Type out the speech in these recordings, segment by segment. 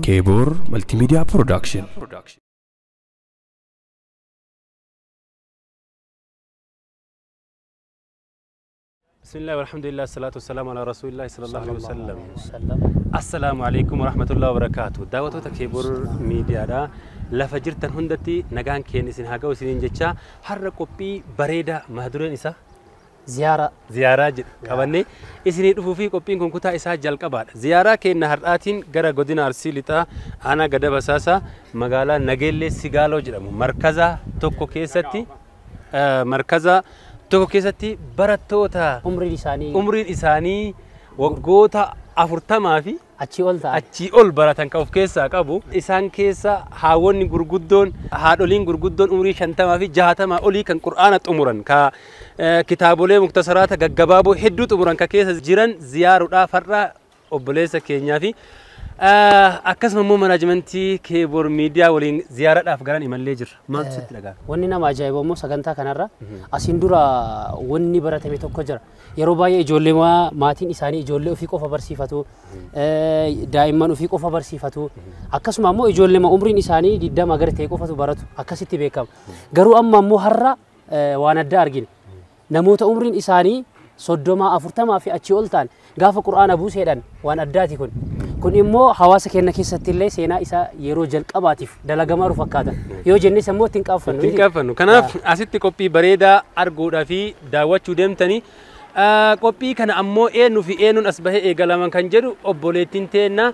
كيبور ملتي ميديا برودكشن. بسم الله والحمد لله والصلاة والسلام على رسول الله صلى الله عليه وسلم. السلام عليكم ورحمة الله وبركاته. دعوة كيبور ميديا دا لفجرتن هندتي نجان كينيسين هاجو سنين جتشا حركوا بي بريدة مهدورين إسا زيارة كابني إسني رفوفي كوبين كون كتا إسا جل كبار زيارة كين نهراتين غرا غودين أرسيلتا أنا غدا بساسا مغالا نجيل سيغالو جرمو مركزا توكو كيستي مركزا توكو كيستي براتوتا عمري إساني وقوتا أفرتما في أشي أول براتن كوف كيسا كابو إسان كيسا هاون غرغدون هادولين غرغدون عمري شنتما في جهاتما أولي كان قرآن أمورن كا كتابولي مختصرات غغبابو حدود أمورن كيسا جيران زيارو دا فرا أوبليسا كينيا في أكسم مو مانجمنتي كيبور ميديا ولين زيارة أفغان إيمانلي جر ما تسيت لغا وني نما جايبو مو سغنتا كنرا أسندورا وني براتي بيتو كجر يروباي إجولي ما ماتين إساني إجولي وفي قفا برسيفتو دائما وفي قفا برسيفتو أكسم مو إجولي ما عمرين إساني ديدا ما غرتي قفا براتو أكسيتي بيكام غرو أما مو هرا وانا دارجين نموت عمرين إساني صدما أفرتما في أتشولتان غاف القرآن أبو سيدان وان أداتي كن إمو حواسك إنك ستيلي سينا إسا يرو جلق أباتيف دلقا مارو فكاتا يو جني سمو تنكافنو كناف أسيتي كوبي بريدا أرغودا في داواتشو ديمتاني كوبي كان أمو إينو في إينو أصبحي إيقالامان كان جرو أبوليتين تينا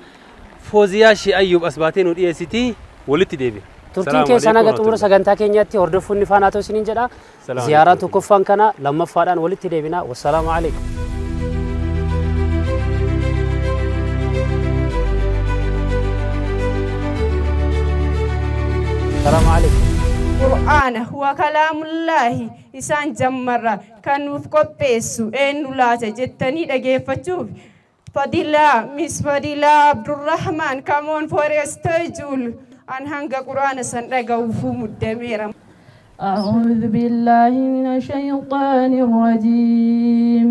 فوزيا شي أيوب أصباتين وديسيتي ولتي ديبي تركين كيسانا قطورة سغنتا كينياتي وردفون نفاناتو سنين جدا زيارة تكفان كان لما فادان ولتي ديبنا والسلام عليكم السلام عليكم. القرآن هو كلام الله إنسان جمرة كانوا في قبيسو إنه لا تجتني دقيفتوه فضيلة مس فضيلة عبد الرحمن كمون فورستجول عن هنگا قرآن سنرجع وفهم الدمير. أعوذ بالله من الشيطان الرجيم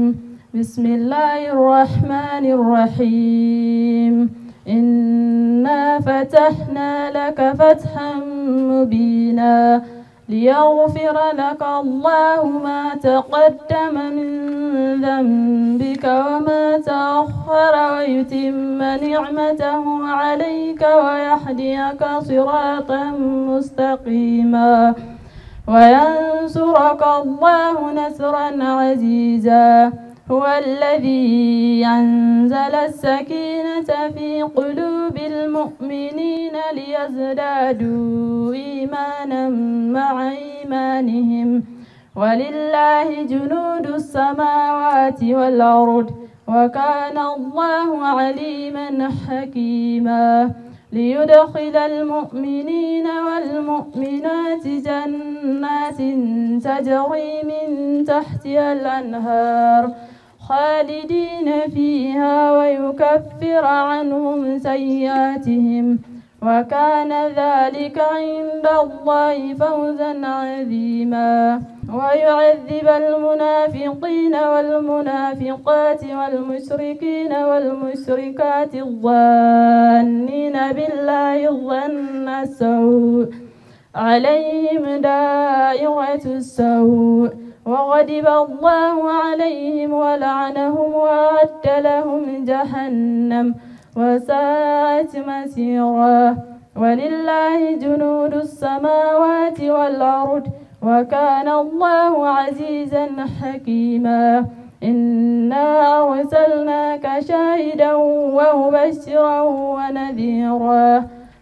بسم الله الرحمن الرحيم إنا فتحنا لك فتحا مبينا ليغفر لك الله ما تقدم من ذنبك وما تأخر ويتم نعمته عليك ويهديك صراطا مستقيما وينصرك الله نصرا عزيزا هو الذي أنزل السكينة في قلوب المؤمنين ليزدادوا إيمانا مع إيمانهم ولله جنود السماوات والأرض وكان الله عليما حكيما ليدخل المؤمنين والمؤمنات جنات تجري من تحتها الأنهار خالدين فيها ويكفر عنهم سيئاتهم وكان ذلك عند الله فوزا عظيما ويعذب المنافقين والمنافقات والمشركين والمشركات الظانين بالله الظن السوء عليهم دائرة السوء وغضب الله عليهم ولعنهم وأعد لهم جهنم وساءت مسيرا ولله جنود السماوات والأرض وكان الله عزيزا حكيما إنا أرسلناك شاهدا ومبشرا ونذيرا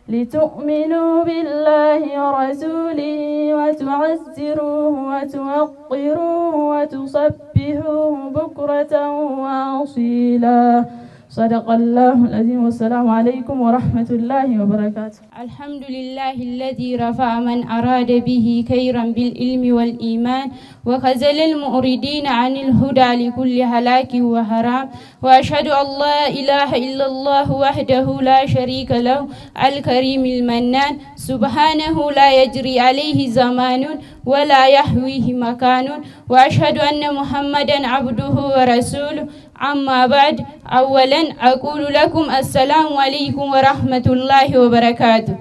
لتؤمنوا بالله ورسوله وتعزروه وتوقروه وتصبحوه بكرة وأصيلا صدق الله العظيم والسلام عليكم ورحمة الله وبركاته. الحمد لله الذي رفع من أراد به خيرا بالعلم والإيمان وخذل المؤردين عن الهدى لكل هلاك وحرام وأشهد أن لا إله إلا الله وحده لا شريك له الكريم المنان سبحانه لا يجري عليه زمان ولا يحويه مكان وأشهد أن محمدا عبده ورسوله أما بعد أولا أقول لكم السلام عليكم ورحمة الله وبركاته.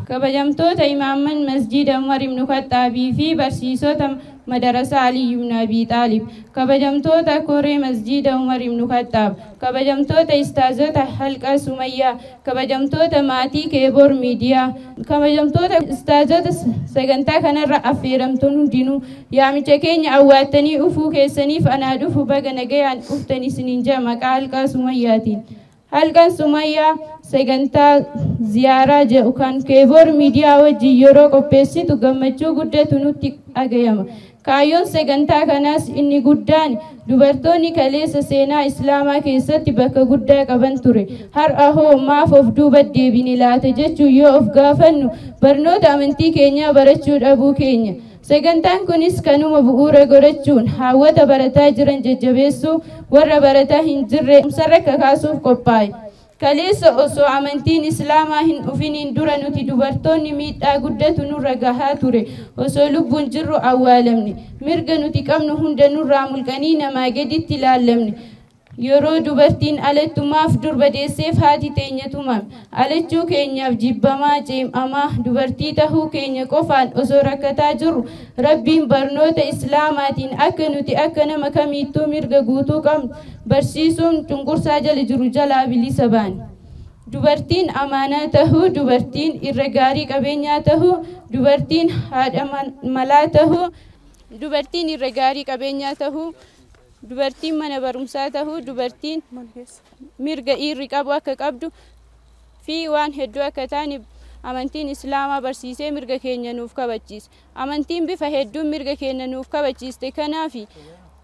كبجمتوت إمام مسجد عمر بن الخطاب في برسيسوت مدرسة علي بن أبي طالب. كبجمتوت كوري مسجد عمر بن الخطاب. كبجمتوت استاذة حلقة سمية. كبجمتوت ماتي كيبور ميديا. كبجمتوت استاذة سجنتا كان رأفيرمتون دينو يا متكين أواتني أفو كيسني فأنا أدفو بغنجي عن أفتني سنينجا مكالكا سمياتي. halkan Sumayyaa sagantaa ziyaaraa jedhu kan keeboor miidiyaa wajjin yeroo qopheessitu gammachuu guddatu nutti dhagayama. Kaayyoon sagantaa kanaas inni guddaan dubartoonni kaleessa seenaa islaamaa keessatti bakka guddaa qaban ture. Har'a hoo maaf of duuba deebine laata jechuun yoo of gaafannu barnoota amantii keenyaa barachuu dhabuu keenya. Sagantaan kunis kanuma bu'uura godhachuun hawwata barataa jiran jajjabeessuu warra barataa hin jirre sarara kakaasuuf qophaa'e. Kaleessa osoo amantiin islaamaa hin dhufiniin dura nuti dubartoonni miidhaa guddatu nurra gahaa ture. Osoo lubbuun jirru awwaalamne. Mirga nuti qabnu hunda nurraa mulqanii namaa gaditti ilaallamne. Yeroo dubartiin alattumaaf durba deesseef haati teenya tumame. Alachuu keenyaaf jibbamaa ceemamaa dubartii tahuu keenya qofaan osoo rakkataa jirru Rabbiin barnoota islaamaatiin akka nuti akka nama kamiittuu mirga guutuu qabnu barsiisuun cunqursaa jala jiru jalaa bilisa baane. Dubartiin amaanaa tahuu, dubartiin irra gaarii qabeenyaa tahuu, dubartiin haadha malaa tahuu, dubartiin irra gaarii qabeenyaa tahuu, dubartiin mana barumsaa tahuu, dubartiin mirga dhiirri qabu akka qabdu fi waan hedduu akka taane amantiin islaamaa barsiisee mirga keenya nuuf kabachiise. Amantiin bifa hedduun mirga keenya nuuf kabachiiste kanaaf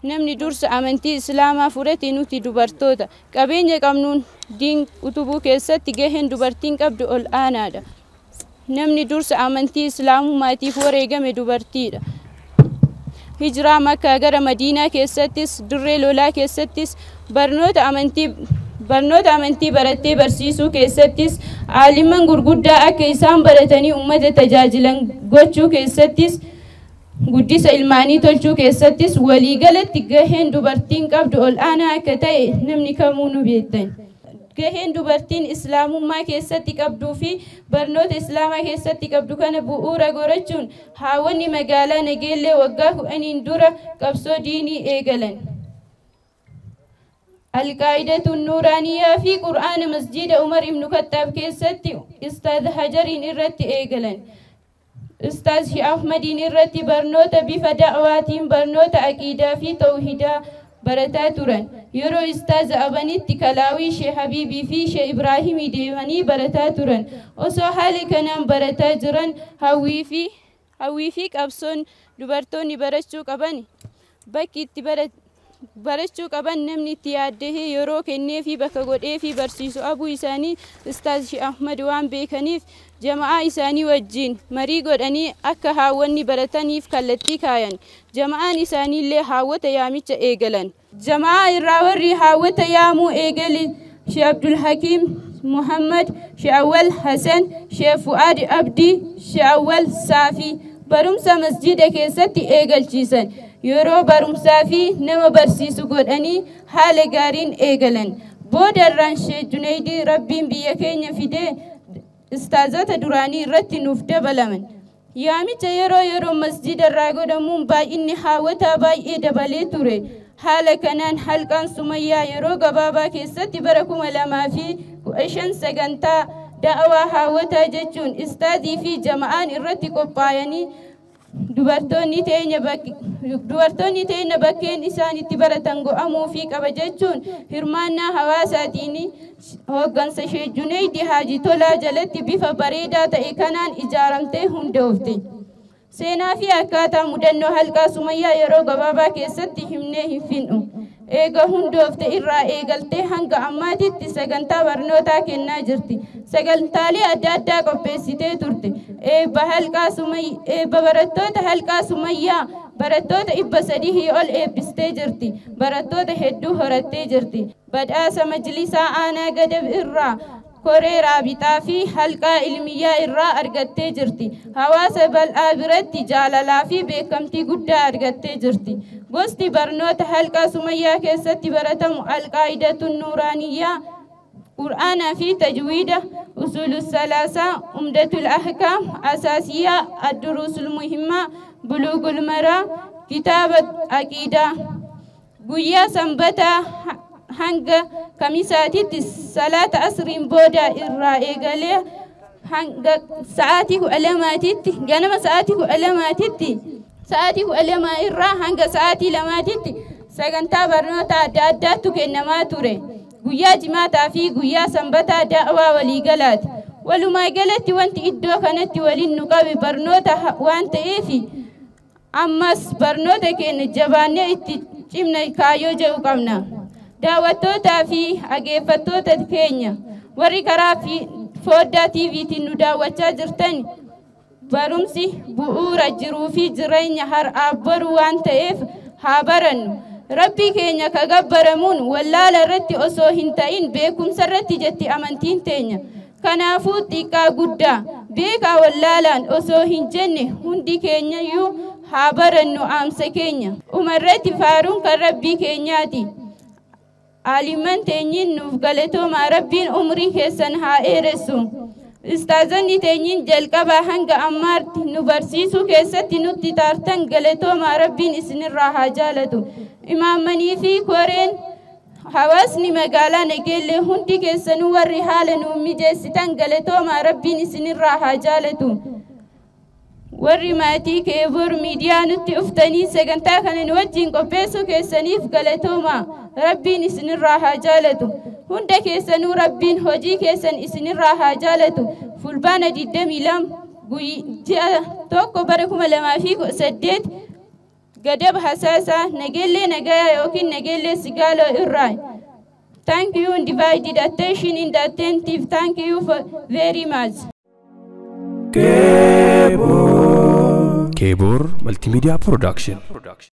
namni dursa amantii islaamaa fudhate nuti dubartoota. Qabeenya qabnuun diin utubuu keessatti gaheen dubartiin qabdu ol aanaadha. Namni dursa amantii islaamummaatiif wareegame dubartiidha. Hijiraa Makkaa gara Madiinaa keessattis dirree lolaa keessattis barnoota amantii barattee barsiisuu keessattis aalimman gurguddaa akka isaan baratanii ummata tajaajilan gochuu keessattis guddisa ilmaanii tolchuu keessattis waliigalatti gaheen dubartiin qabdu ol aanaa akka ta'e namni kamuu nu beektan. Gaheen dubartiin islaamummaa keessatti qabduu fi barnoota islaamaa keessatti qabdu kana bu'uura godhachuun haawwanni magaalaa Nageellee waggaa 10 dura qabsoo diinii eegalan. Alqaa'idatuun nuuraaniyaa fi qur'aana masjida Umar ibn Khattaab keessatti Ustaaz Hajariin irratti eegalan. Ustaaz Sheikh Ahmadiin irratti barnoota bifa da'waatiin barnoota aqiidaa fi tawhiidaa barataa turan. Yeroo Ustaaz Abanitti Kalaawii Sheikh Habiibii fi Sheikh Ibraahimii deemanii barataa turan. Osoo haala kanaan barataa jiran hawwii fi qabsoon dubartoonni barachuu qaban bakki itti barachuu qaban namni itti yaaddee yeroo kennee fi bakka godhee fi barsiisu abuu isaanii Ustaaz Sheikh Ahmad waan beekaniif jama'aa isaanii wajjin marii godhanii akka haawwanni barataniif kallattii kaayan. Jama'aan isaaniillee haawwata yaamicha eegalan. Jama'aa irraa warri haawwata yaamuu eegale Sheikh Abdul Hakim Muhammad, Sheikh Awwal Hassan, Sheikh Fuad Abdi, Sheikh Awwal Safi barumsa masjida keessatti eegalchiisan. Yeroo barumsaa fi nama barsiisu godhanii haala gaariin eegalan. Boodarraan Sheikh Junaydii Rabbiin biyya keenya fidee ustaazota duraanii irratti nuuf dabalaman. Yaamicha yeroo masjida irraa godhamuun baay'inni haawwataa baay'ee dabalee ture. Haala kanaan halqaan Sumayyaa yeroo gabaabaa keessatti bara 2015 sagantaa da'awaa haawwataa jechuun ustaazii fi jama'aan irratti qophaa'anii dubartoonni teenya bakkeen isaan itti baratan go'amuu fi qaba jechuun hirmaannaa hawaasaatiin hooggansa Sheikh Junaydii Haji Tolaa jalatti bifa bareedaa ta'e kanaan ijaaramtee hundoofte. Seenaa fi akkaataa mudannoo halqaa Sumayyaa yeroo gabaabaa keessatti himnee hin fixnu. Eega hundoofte irraa eegaltee hanga ammaatitti sagantaa barnootaa kennaa jirti. Sagantaalee adda addaa qopheessitee turte. Eebba barattoota halqaa Sumayyaa barattoota 300 ol eebbistee jirti. Barattoota hedduu horattee jirti. Badhaasa majlisaa aanaa Gadab irraa koree raabixaa fi halqaa ilmiyyaa irraa argattee jirti. Hawaasa bal'aa biratti jaalalaa fi beekamtii guddaa argattee jirti. gosti barnoota halqa sumayyaa keessatti baratamu alqaa'idatu nuuraaniyyaa qur'aanaa fi tajwiida usulu salaasaa umdatul ahkaam asaasiyaa adduruusul muhimmaa buluugul maraa kitaaba aqiidaa guyyaa sanbataa hanga kamisaatitti salaata asriin booda irraa eegalee hanga sa'aatii 12titti ganama sa'aatii 12titti sa'aatii 12 irraa hanga sa'aatii 2titti sagantaa barnoota adda addaatu kennamaa ture. Guyyaa jimaataa fi guyyaa sanbataa da'waa waliigalaati. Walumaa galatti wanti iddoo kanatti waliin nu qabe barnoota waan ta'eef ammas barnoota keenya jabaannee itti cimna kaayyoo jedhu qabna. Daawwattootaa fi dhaggeeffattoota keenya warri karaa fi foddaa TVtiin nu daawwachaa jirtan barumsi bu'uura jiruu fi jireenya har'aa boru waan ta'eef haa barannu. Rabbii keenya ka gabbaramuun wallaala irratti osoo hin ta'in beekumsa irratti jetti amantiin teenya. Kanaafuu xiqqaa guddaa beekaa wallaalaan osoo hin jenne hundi keenya iyyuu haa barannu aamsa keenya. Umarratti faaruun kan rabbii keenyaati. Aaliman teenyiin nuuf galatoomaa rabbiin umrii keessan haa dheeressu. Ustaazonni teenyiin jalqabaa hanga ammaatti nu barsiisuu keessatti nutti taartan galatoomaa rabbiin isinirraa haa jaalatu. Imaammanii fi koreen hawaasni magaalaa Nageellee hundi keessanuu warri haala nu mijeessitan galatoomaa rabbiin isinirraa haa jaalatu. Warri maatii Keebor miidiyaa nutti dhuftanii sagantaa kana nu wajjin qopheessuu keessaniif galatoomaa rabbiin isinirraa haa jaalatu. Hunda keessanuu rabbiin hojii keessan isinirraa haa jaalatu. Fulbaana 22 ji'a tokko bara 2018 gadab hasaasaa Nageellee nagayaa yookiin Nageellee sigaaloo irraa. Thank you undivided attention in the attentive. Thank you very much. Kebor Multimedia Production.